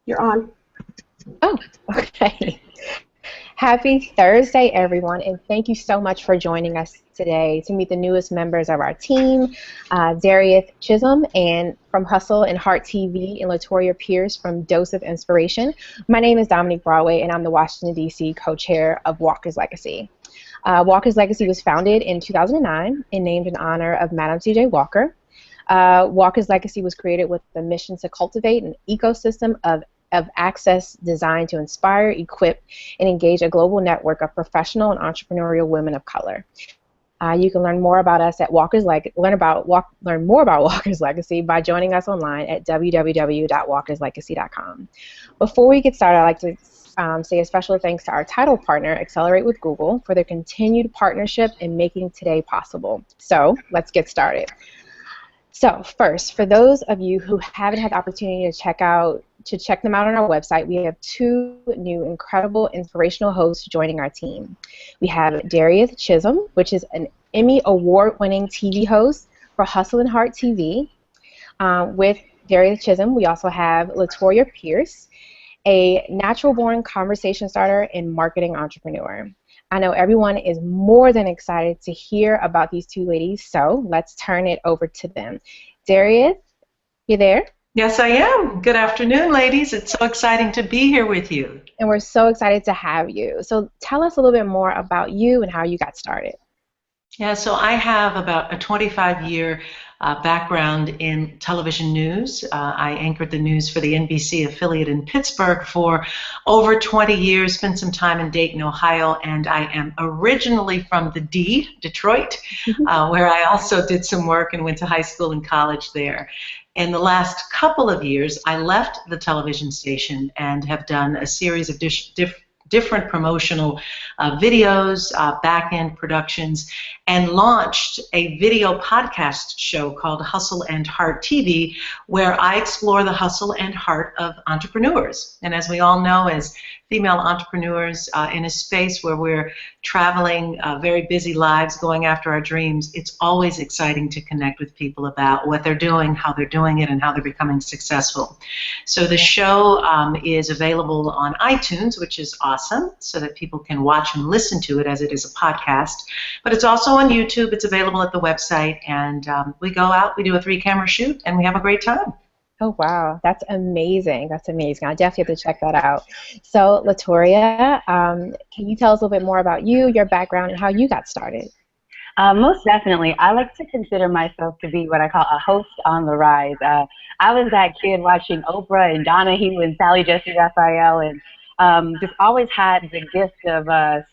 You're on. Oh, okay. Happy Thursday, everyone, and thank you so much for joining us today to meet the newest members of our team, Darieth Chisolm and from Hustle and Heart TV, and LaToria Pierce from Dose of Inspiration. My name is Dominique Broadway, and I'm the Washington, D.C. co-chair of Walker's Legacy. Walker's Legacy was founded in 2009 and named in honor of Madam C.J. Walker. Walker's Legacy was created with the mission to cultivate an ecosystem of access designed to inspire, equip, and engage a global network of professional and entrepreneurial women of color. You can learn more about us at learn more about Walker's Legacy by joining us online at www.walkerslegacy.com. Before we get started, I'd like to say a special thanks to our title partner, Accelerate with Google, for their continued partnership in making today possible. So let's get started. So first, for those of you who haven't had the opportunity to check them out on our website, we have two new incredible inspirational hosts joining our team. We have Darieth Chisolm, which is an Emmy award-winning TV host for Hustle and Heart TV. With Darieth Chisolm, we also have LaToria Pierce, a natural-born conversation starter and marketing entrepreneur. I know everyone is more than excited to hear about these two ladies, so let's turn it over to them. Darieth, you there? Yes, I am. Good afternoon, ladies. It's so exciting to be here with you. And we're so excited to have you. So tell us a little bit more about you and how you got started. Yeah, so I have about a 25-year background in television news. I anchored the news for the NBC affiliate in Pittsburgh for over 20 years, spent some time in Dayton, Ohio, and I am originally from the D, Detroit, where I also did some work and went to high school and college there. In the last couple of years, I left the television station and have done a series of different promotional videos, back-end productions, and launched a video podcast show called Hustle and Heart TV, where I explore the hustle and heart of entrepreneurs. And as we all know, as female entrepreneurs in a space where we're traveling very busy lives, going after our dreams, it's always exciting to connect with people about what they're doing, how they're doing it, and how they're becoming successful. So the show is available on iTunes, which is awesome, so that people can watch and listen to it as it is a podcast. But it's also on YouTube. It's available at the website, and we go out, we do a 3-camera shoot, and we have a great time. Oh, wow. That's amazing. That's amazing. I definitely have to check that out. So, LaToria, can you tell us a little bit more about you, your background, and how you got started? Most definitely. I like to consider myself to be what I call a host on the rise. I was that kid watching Oprah and Donahue and Sally Jesse Raphael, and just always had the gift of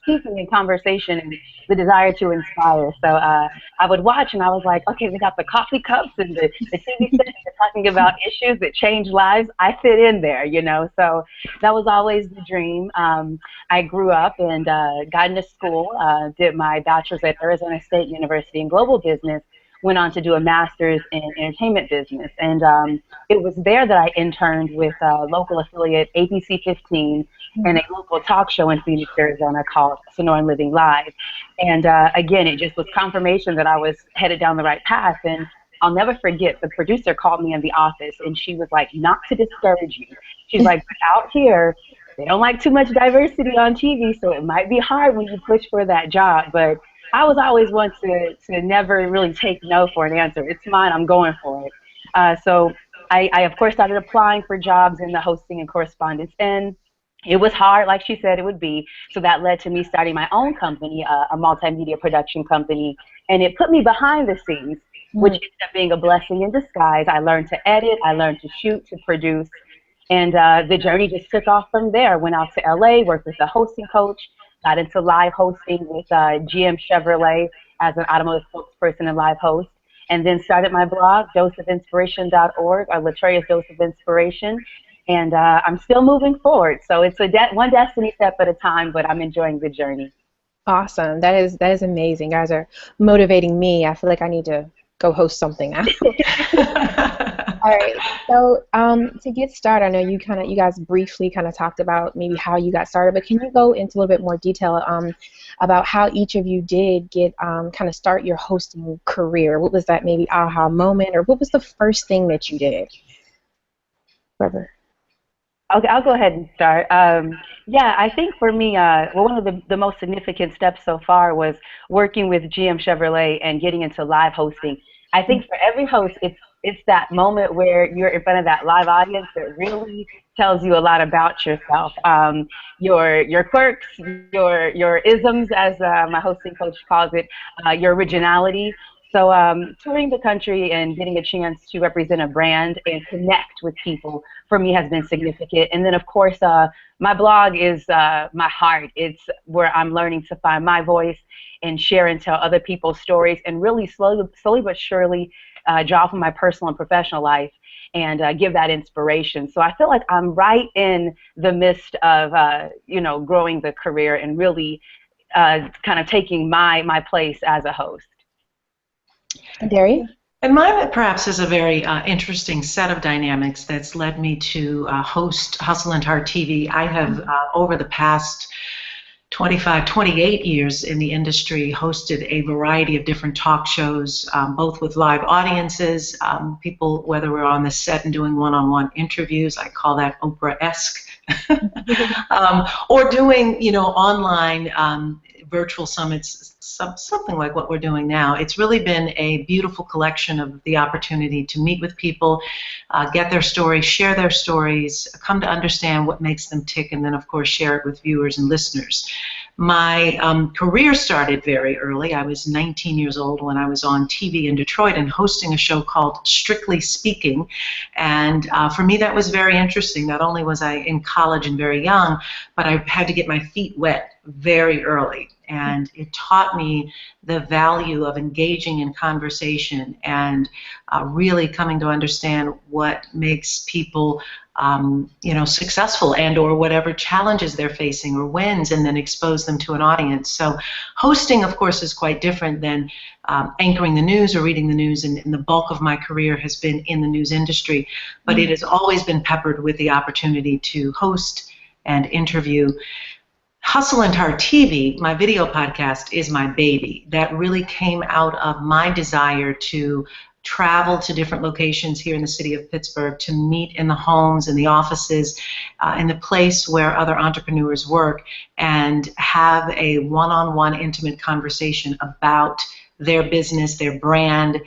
speaking in conversation and the desire to inspire. So I would watch and I was like, okay, we got the coffee cups and the TV sets talking about issues that change lives. I fit in there, you know. So that was always the dream. I grew up and got into school, did my bachelor's at Arizona State University in global business, went on to do a master's in entertainment business. And it was there that I interned with a local affiliate, ABC 15, and a local talk show in Phoenix, Arizona called Sonoran Living Live. And again, it just was confirmation that I was headed down the right path. And I'll never forget, the producer called me in the office, and she was like, not to discourage you. She's like, but out here, they don't like too much diversity on TV, so it might be hard when you push for that job. But I was always one to never really take no for an answer. It's mine, I'm going for it. So I, of course, started applying for jobs in the hosting and correspondence, and it was hard, like she said it would be. So that led to me starting my own company, a multimedia production company, and it put me behind the scenes, which ended up being a blessing in disguise. I learned to edit, I learned to shoot, to produce, and the journey just took off from there. Went out to LA, worked with a hosting coach, got into live hosting with GM Chevrolet as an automotive spokesperson and live host, and then started my blog, doseofinspiration.org, or LaToria's Dose of Inspiration, and I'm still moving forward. So it's one destiny step at a time, but I'm enjoying the journey. Awesome. That is amazing. You guys are motivating me. I feel like I need to go host something now. All right. So to get started, I know you guys briefly kind of talked about maybe how you got started, but can you go into a little bit more detail about how each of you did get kind of start your hosting career? What was that maybe aha moment, or what was the first thing that you did? Whoever. Okay, I'll go ahead and start. Yeah, I think for me, well, one of the most significant steps so far was working with GM Chevrolet and getting into live hosting. I think for every host, it's that moment where you're in front of that live audience that really tells you a lot about yourself, your quirks, your isms, as my hosting coach calls it, your originality. So touring the country and getting a chance to represent a brand and connect with people for me has been significant. And then, of course, my blog is my heart. It's where I'm learning to find my voice and share and tell other people's stories, and really slowly but surely draw from my personal and professional life and give that inspiration. So I feel like I'm right in the midst of, growing the career and really kind of taking my place as a host. Darieth? And mine perhaps is a very interesting set of dynamics that's led me to host Hustle and Heart TV. I have, over the past 25, 28 years in the industry, hosted a variety of different talk shows, both with live audiences, people, whether we're on the set and doing one-on-one interviews, I call that Oprah-esque, or doing, online virtual summits, something like what we're doing now. It's really been a beautiful collection of the opportunity to meet with people, get their stories, share their stories, come to understand what makes them tick, and then, of course, share it with viewers and listeners. My career started very early. I was 19 years old when I was on TV in Detroit and hosting a show called Strictly Speaking. And for me, that was very interesting. Not only was I in college and very young, but I had to get my feet wet very early. And it taught me the value of engaging in conversation and really coming to understand what makes people successful, and or whatever challenges they're facing or wins, and then expose them to an audience. So hosting, of course, is quite different than anchoring the news or reading the news, and the bulk of my career has been in the news industry. But it has always been peppered with the opportunity to host and interview. Hustle and Heart TV, my video podcast, is my baby. That really came out of my desire to travel to different locations here in the city of Pittsburgh, to meet in the homes and the offices, in the place where other entrepreneurs work, and have a one-on-one intimate conversation about their business, their brand,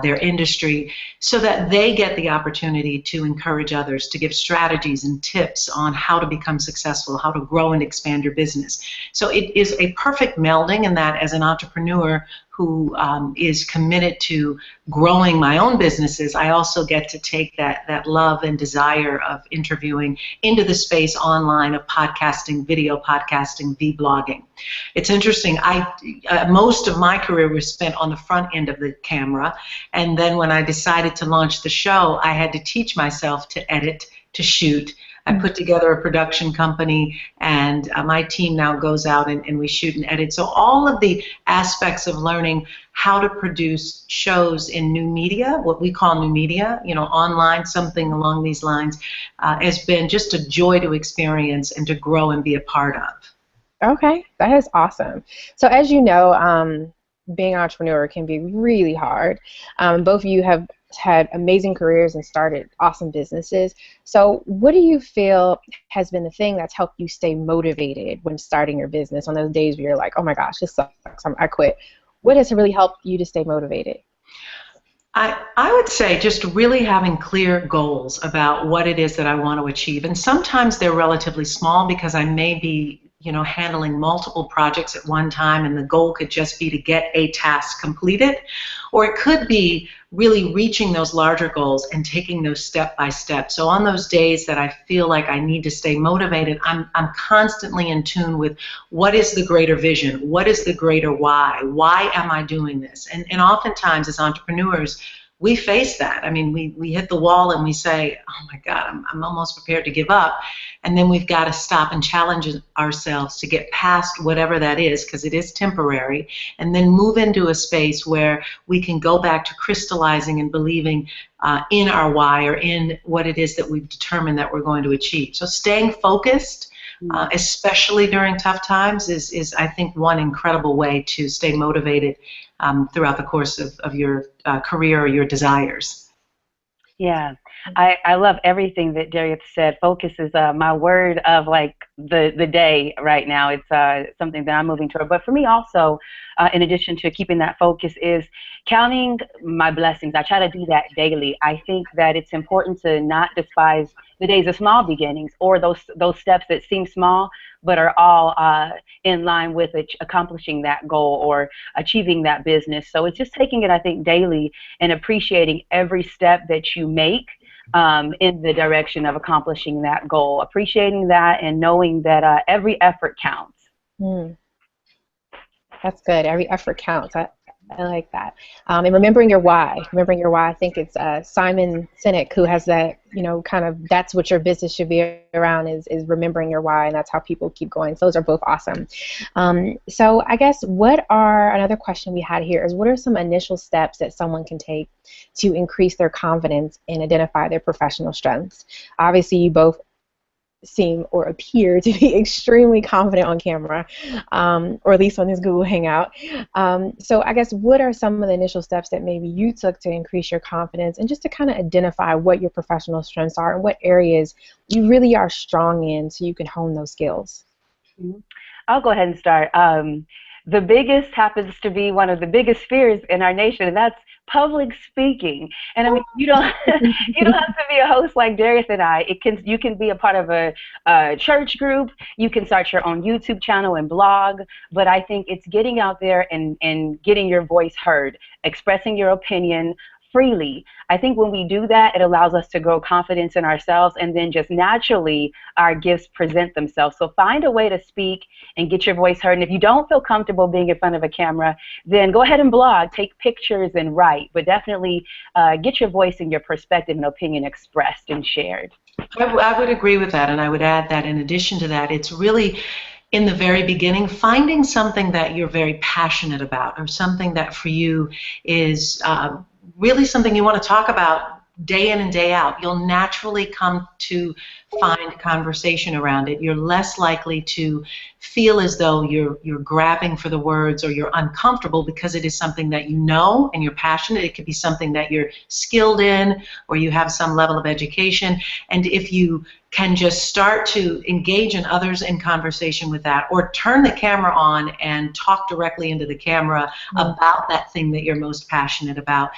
their industry, so that they get the opportunity to encourage others, to give strategies and tips on how to become successful, how to grow and expand your business. So it is a perfect melding in that, as an entrepreneur who is committed to growing my own businesses, I also get to take that love and desire of interviewing into the space online of podcasting, video podcasting, vlogging. It's interesting. Most of my career was spent on the front end of the camera, and then when I decided to launch the show, I had to teach myself to edit, to shoot. I put together a production company, and my team now goes out and we shoot and edit. So all of the aspects of learning how to produce shows in new media, what we call new media, online, something along these lines, has been just a joy to experience and to grow and be a part of. Okay, that is awesome. So as you know, being an entrepreneur can be really hard. Both of you have had amazing careers and started awesome businesses. So what do you feel has been the thing that's helped you stay motivated when starting your business on those days where you're like, oh my gosh, this sucks, I quit? What has really helped you to stay motivated? I would say just really having clear goals about what it is that I want to achieve. And sometimes they're relatively small because I may be handling multiple projects at one time, and the goal could just be to get a task completed, or it could be really reaching those larger goals and taking those step by step. So on those days that I feel like I need to stay motivated, I'm constantly in tune with what is the greater vision, what is the greater why am I doing this? And oftentimes as entrepreneurs, we face that. I mean, we hit the wall and we say, oh my God, I'm almost prepared to give up. And then we've got to stop and challenge ourselves to get past whatever that is, because it is temporary, and then move into a space where we can go back to crystallizing and believing in our why, or in what it is that we've determined that we're going to achieve. So staying focused, especially during tough times, is I think one incredible way to stay motivated throughout the course of your career or your desires. Yeah, I love everything that Darieth said. Focus is my word of like the day right now. It's something that I'm moving toward. But for me also, in addition to keeping that focus, is counting my blessings. I try to do that daily. I think that it's important to not despise the days of small beginnings or those steps that seem small but are all in line with accomplishing that goal or achieving that business. So it's just taking it, I think, daily and appreciating every step that you make in the direction of accomplishing that goal, appreciating that and knowing that every effort counts. Mm. That's good. Every effort counts. I like that. And remembering your why. Remembering your why. I think it's Simon Sinek who has that, kind of, that's what your business should be around is remembering your why, and that's how people keep going. So those are both awesome. So I guess another question we had here is, what are some initial steps that someone can take to increase their confidence and identify their professional strengths? Obviously, you both seem or appear to be extremely confident on camera, or at least on this Google Hangout. So I guess, what are some of the initial steps that maybe you took to increase your confidence and just to kind of identify what your professional strengths are and what areas you really are strong in so you can hone those skills? I'll go ahead and start. The biggest happens to be one of the biggest fears in our nation, and that's public speaking. And I mean, you don't have to be a host like Darieth and I. You can be a part of a church group. You can start your own YouTube channel and blog. But I think it's getting out there and getting your voice heard, expressing your opinion freely. I think when we do that, it allows us to grow confidence in ourselves, and then just naturally our gifts present themselves. So find a way to speak and get your voice heard. And if you don't feel comfortable being in front of a camera, then go ahead and blog, take pictures and write, but definitely get your voice and your perspective and opinion expressed and shared. I would agree with that, and I would add that in addition to that, it's really in the very beginning, finding something that you're very passionate about, or something that for you is really something you want to talk about day in and day out. You'll naturally come to find conversation around it. You're less likely to feel as though you're grabbing for the words or you're uncomfortable, because it is something that you know and you're passionate. It could be something that you're skilled in or you have some level of education. And if you can just start to engage in others in conversation with that, or turn the camera on and talk directly into the camera about that thing that you're most passionate about,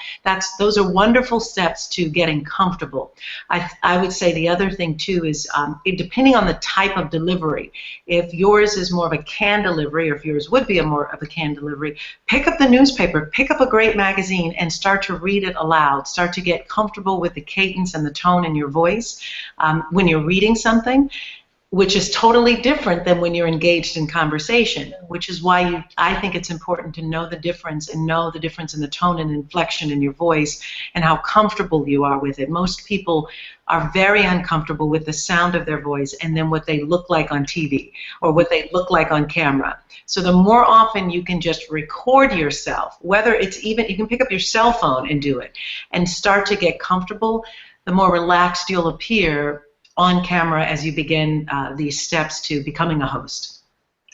those are wonderful steps to getting comfortable. I would say the other thing too is depending on the type of delivery, if yours is more of a canned delivery, or if yours would be more of a canned delivery, pick up the newspaper, pick up a great magazine and start to read it aloud. Start to get comfortable with the cadence and the tone in your voice when you're reading something, which is totally different than when you're engaged in conversation, which is why I think it's important to know the difference, and know the difference in the tone and inflection in your voice and how comfortable you are with it. Most people are very uncomfortable with the sound of their voice and then what they look like on TV or what they look like on camera. So the more often you can just record yourself, whether it's even, you can pick up your cell phone and do it, and start to get comfortable, the more relaxed you'll appear on camera as you begin these steps to becoming a host.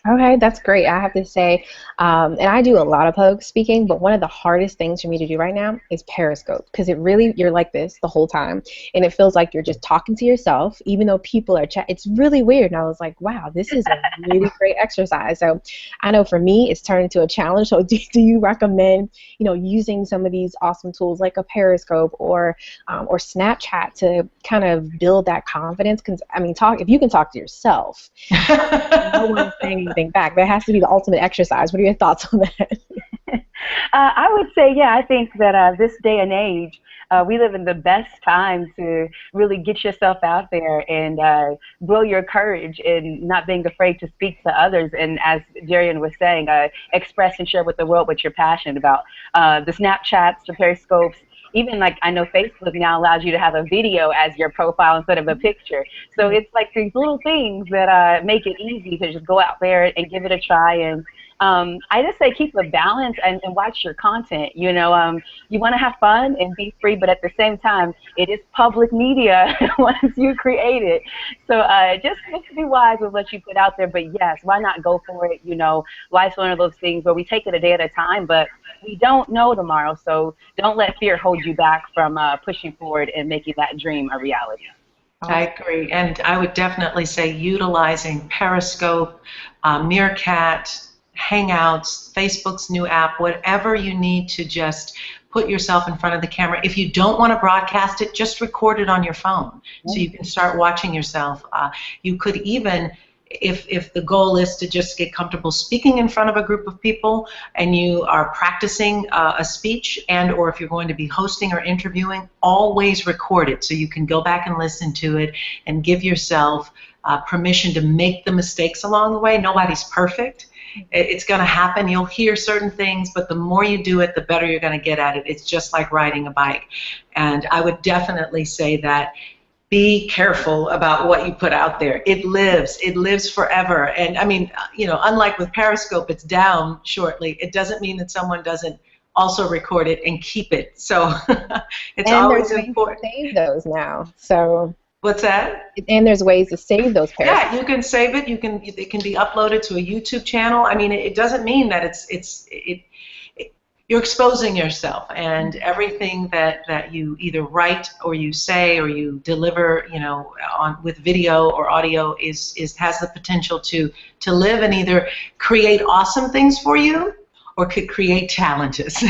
Okay, that's great. I have to say, and I do a lot of public speaking, but one of the hardest things for me to do right now is Periscope, because it really, you're like this the whole time, and it feels like you're just talking to yourself, even though people are chatting. It's really weird, and I was like, wow, this is a really great exercise. So I know for me, it's turned into a challenge. So do you recommend, using some of these awesome tools like a Periscope or Snapchat to kind of build that confidence? Because I mean, if you can talk to yourself, no one's saying back. That has to be the ultimate exercise. What are your thoughts on that? I would say, yeah, I think that this day and age, we live in the best time to really get yourself out there and grow your courage and not being afraid to speak to others. And as Darian was saying, express and share with the world what you're passionate about. The Snapchats, the Periscopes, even like I know Facebook now allows you to have a video as your profile instead of a picture. So it's like these little things that make it easy to just go out there and give it a try. And I just say keep a balance and watch your content. You want to have fun and be free, but at the same time, it is public media once you create it. So just be wise with what you put out there. But yes, why not go for it? Life's one of those things where we take it a day at a time, but we don't know tomorrow, so don't let fear hold you back from pushing forward and making that dream a reality. I agree, and I would definitely say utilizing Periscope, Meerkat, Hangouts, Facebook's new app, whatever you need to just put yourself in front of the camera. If you don't want to broadcast it, just record it on your phone so you can start watching yourself. You could even, if the goal is to just get comfortable speaking in front of a group of people and you are practicing a speech, and or if you're going to be hosting or interviewing, always record it so you can go back and listen to it and give yourself permission to make the mistakes along the way. Nobody's perfect. It's going to happen. You'll hear certain things, but the more you do it, the better you're going to get at it. It's just like riding a bike. And I would definitely say that be careful about what you put out there. It lives forever. And I mean, you know, unlike with Periscope, it's down shortly. It doesn't mean that someone doesn't also record it and keep it. So it's always important. And there's ways to save those now. So what's that? And there's ways to save those Periscopes. Yeah, you can save it. It can be uploaded to a YouTube channel. I mean, it doesn't mean that you're exposing yourself, and everything that you either write or you say or you deliver, you know, with video or audio has the potential to live and either create awesome things for you or could create challenges.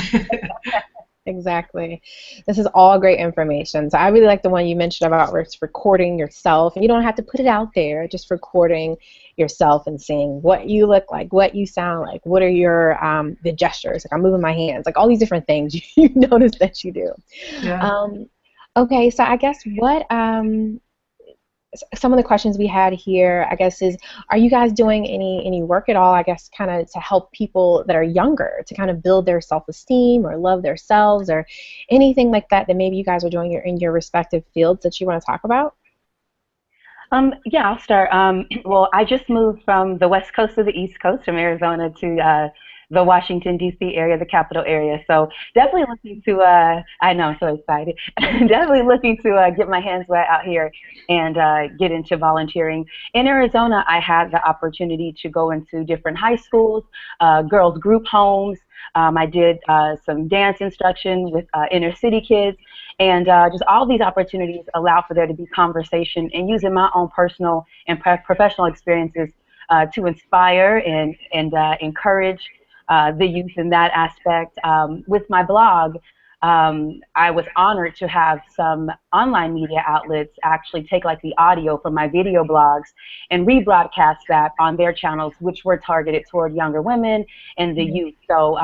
Exactly. This is all great information. So I really like the one you mentioned about recording yourself. And you don't have to put it out there, just recording yourself and seeing what you look like, what you sound like, what are your the gestures, like I'm moving my hands, like all these different things you notice that you do. Yeah. Okay, so I guess what some of the questions we had here, I guess, is are you guys doing any work at all, I guess, kind of to help people that are younger to kind of build their self-esteem or love themselves or anything like that maybe you guys are doing in your respective fields that you want to talk about? Yeah, I'll start. Well, I just moved from the West Coast to the East Coast, from Arizona to the Washington, D.C. area, the capital area. So definitely looking to, I know, I'm so excited. Definitely looking to get my hands wet out here and get into volunteering. In Arizona, I had the opportunity to go into different high schools, girls group homes. I did some dance instruction with inner city kids, and just all these opportunities allow for there to be conversation and using my own personal and professional experiences to inspire and encourage the youth in that aspect. With my blog, I was honored to have some online media outlets actually take like the audio from my video blogs and rebroadcast that on their channels, which were targeted toward younger women and the youth. So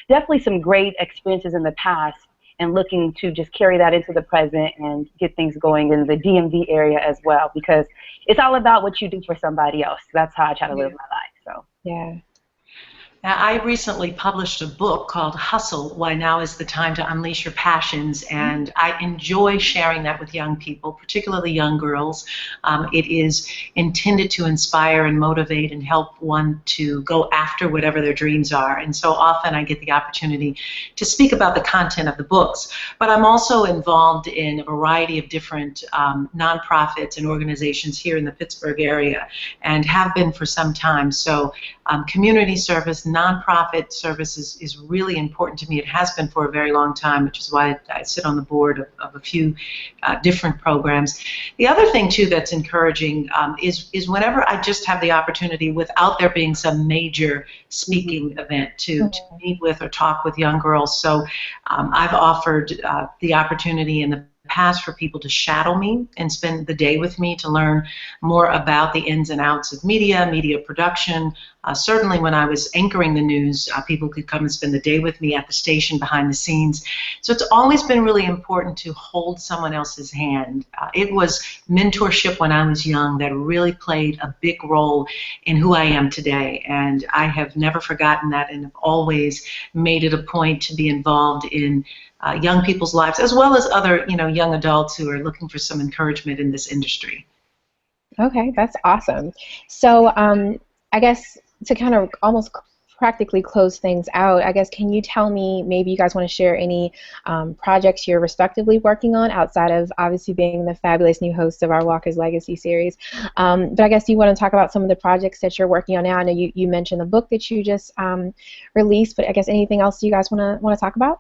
definitely some great experiences in the past, and looking to just carry that into the present and get things going in the DMV area as well, because it's all about what you do for somebody else. That's how I try to live my life. So yeah. Now, I recently published a book called Hustle, Why Now is the Time to Unleash Your Passions, and I enjoy sharing that with young people, particularly young girls. It is intended to inspire and motivate and help one to go after whatever their dreams are, and so often I get the opportunity to speak about the content of the books. But I'm also involved in a variety of different nonprofits and organizations here in the Pittsburgh area, and have been for some time. So community service, nonprofit service is really important to me. It has been for a very long time, which is why I sit on the board of a few different programs. The other thing, too, that's encouraging is whenever I just have the opportunity, without there being some major speaking event, to meet with or talk with young girls. So I've offered the opportunity in the past for people to shadow me and spend the day with me to learn more about the ins and outs of media production. Certainly when I was anchoring the news, people could come and spend the day with me at the station behind the scenes. So it's always been really important to hold someone else's hand. It was mentorship when I was young that really played a big role in who I am today, and I have never forgotten that, and have always made it a point to be involved in young people's lives, as well as other, young adults who are looking for some encouragement in this industry. Okay, that's awesome. So I guess to kind of almost practically close things out, I guess, can you tell me, maybe you guys want to share any projects you're respectively working on outside of obviously being the fabulous new host of our Walker's Legacy series? But I guess you want to talk about some of the projects that you're working on now. I know you mentioned the book that you just released, but I guess anything else you guys want to talk about?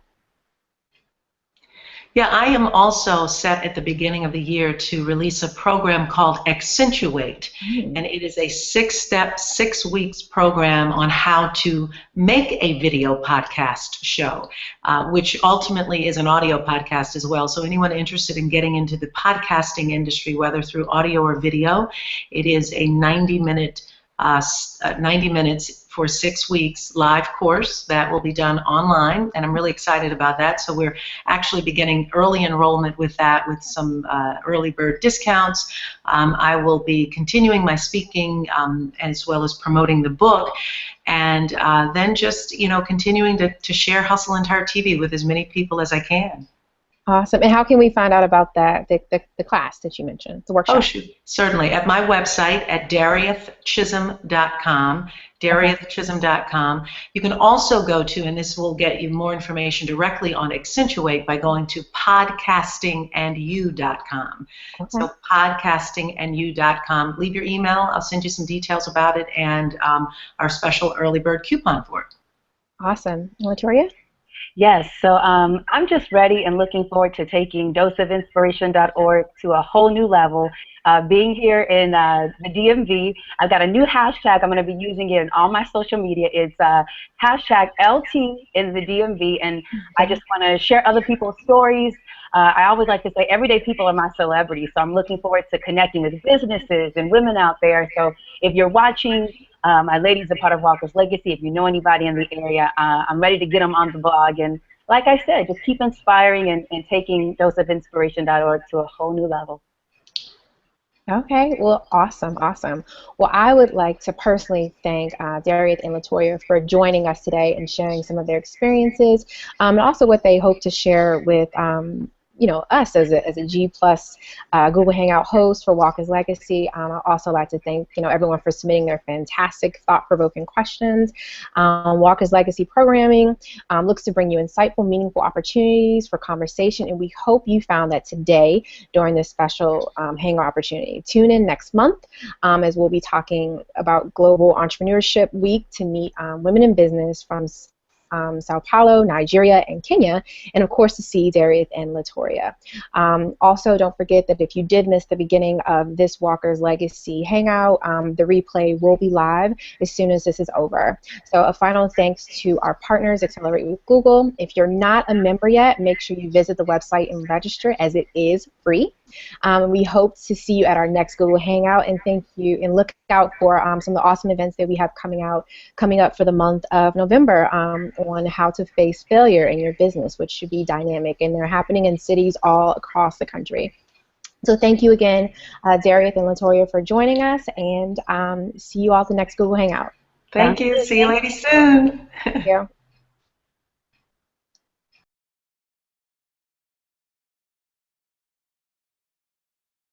Yeah, I am also set at the beginning of the year to release a program called Accentuate, and it is a 6-step, 6 weeks program on how to make a video podcast show, which ultimately is an audio podcast as well. So anyone interested in getting into the podcasting industry, whether through audio or video, it is a 90 minutes for 6 weeks live course that will be done online, and I'm really excited about that. So we're actually beginning early enrollment with that, with some early bird discounts. I will be continuing my speaking as well as promoting the book, and then just continuing to share Hustle and Heart TV with as many people as I can. Awesome. And how can we find out about that, the class that you mentioned, the workshop? Oh, shoot. Certainly. At my website at DariethChisolm.com, DariethChisolm.com. You can also go to, and this will get you more information directly on Accentuate, by going to podcastingandyou.com. Okay. So podcastingandyou.com. Leave your email. I'll send you some details about it and our special early bird coupon for it. Awesome. LaToria? Yes, so I'm just ready and looking forward to taking doseofinspiration.org to a whole new level. Being here in the DMV, I've got a new hashtag. I'm going to be using it in all my social media. It's hashtag LT in the DMV, and I just want to share other people's stories. I always like to say everyday people are my celebrities, so I'm looking forward to connecting with businesses and women out there. So if you're watching, my ladies are part of Walker's Legacy. If you know anybody in the area, I'm ready to get them on the blog. And like I said, just keep inspiring and taking doseofinspiration.org to a whole new level. Okay, well, awesome, awesome. Well, I would like to personally thank Darieth and LaToria for joining us today and sharing some of their experiences, and also what they hope to share with us as a G+ Google Hangout host for Walker's Legacy. I'd also like to thank everyone for submitting their fantastic, thought-provoking questions. Walker's Legacy programming looks to bring you insightful, meaningful opportunities for conversation, and we hope you found that today during this special Hangout opportunity. Tune in next month as we'll be talking about Global Entrepreneurship Week to meet women in business from Sao Paulo, Nigeria, and Kenya, and of course to see Darieth and LaToria. Also, don't forget that if you did miss the beginning of this Walker's Legacy Hangout, the replay will be live as soon as this is over. So a final thanks to our partners, Accelerate with Google. If you're not a member yet, make sure you visit the website and register, as it is free. We hope to see you at our next Google Hangout, and thank you, and look out for some of the awesome events that we have coming up for the month of November on how to face failure in your business, which should be dynamic, and they're happening in cities all across the country. So thank you again, Darieth and LaToria, for joining us, and see you all at the next Google Hangout. Thank you. See you ladies soon. Thank you.